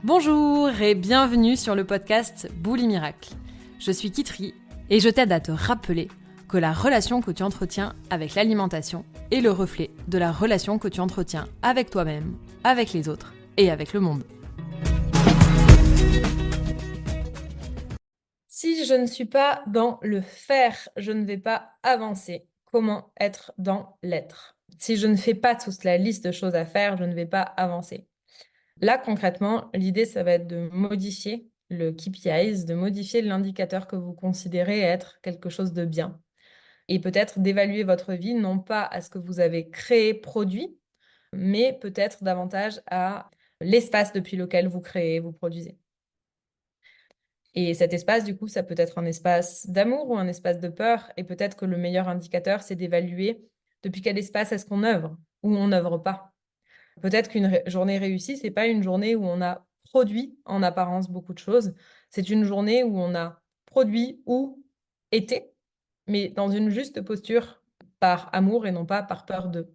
Bonjour et bienvenue sur le podcast Bouli Miracle. Je suis Kitri et je t'aide à te rappeler que la relation que tu entretiens avec l'alimentation est le reflet de la relation que tu entretiens avec toi-même, avec les autres et avec le monde. Si je ne suis pas dans le faire, je ne vais pas avancer. Comment être dans l'être? Si je ne fais pas toute la liste de choses à faire, je ne vais pas avancer. Là, concrètement, l'idée, ça va être de modifier le KPIs, de modifier l'indicateur que vous considérez être quelque chose de bien. Et peut-être d'évaluer votre vie, non pas à ce que vous avez créé, produit, mais peut-être davantage à l'espace depuis lequel vous créez, vous produisez. Et cet espace, du coup, ça peut être un espace d'amour ou un espace de peur. Et peut-être que le meilleur indicateur, c'est d'évaluer depuis quel espace est-ce qu'on œuvre ou on n'œuvre pas. Peut-être qu'une journée réussie, c'est pas une journée où on a produit en apparence beaucoup de choses. C'est une journée où on a produit ou été, mais dans une juste posture par amour et non pas par peur de.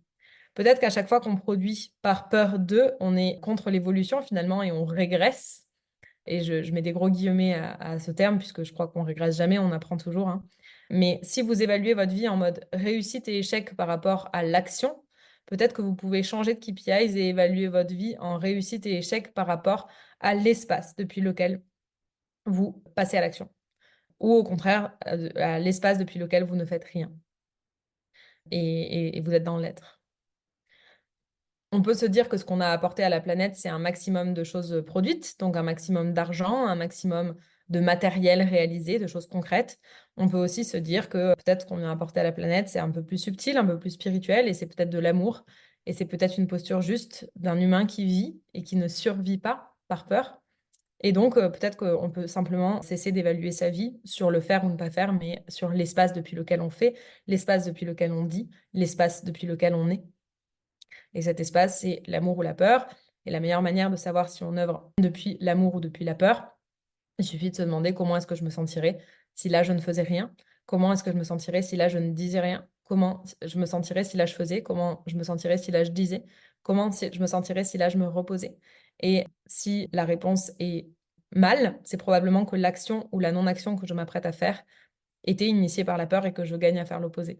Peut-être qu'à chaque fois qu'on produit par peur de, on est contre l'évolution finalement et on régresse. Et je mets des gros guillemets à ce terme puisque je crois qu'on régresse jamais, on apprend toujours, hein. Mais si vous évaluez votre vie en mode réussite et échec par rapport à l'action, peut-être que vous pouvez changer de KPIs et évaluer votre vie en réussite et échec par rapport à l'espace depuis lequel vous passez à l'action. Ou au contraire, à l'espace depuis lequel vous ne faites rien. Et vous êtes dans l'être. On peut se dire que ce qu'on a apporté à la planète, c'est un maximum de choses produites, donc un maximum d'argent, un maximum de matériel réalisé, de choses concrètes. On peut aussi se dire que peut-être ce qu'on a apporté à la planète, c'est un peu plus subtil, un peu plus spirituel, et c'est peut-être de l'amour, et c'est peut-être une posture juste d'un humain qui vit et qui ne survit pas par peur. Et donc, peut-être qu'on peut simplement cesser d'évaluer sa vie sur le faire ou ne pas faire, mais sur l'espace depuis lequel on fait, l'espace depuis lequel on dit, l'espace depuis lequel on est. Et cet espace, c'est l'amour ou la peur. Et la meilleure manière de savoir si on œuvre depuis l'amour ou depuis la peur, il suffit de se demander comment est-ce que je me sentirais si là je ne faisais rien, comment est-ce que je me sentirais si là je ne disais rien, comment je me sentirais si là je faisais, comment je me sentirais si là je disais, comment je me sentirais si là je me reposais. Et si la réponse est mal, c'est probablement que l'action ou la non-action que je m'apprête à faire était initiée par la peur et que je gagne à faire l'opposé.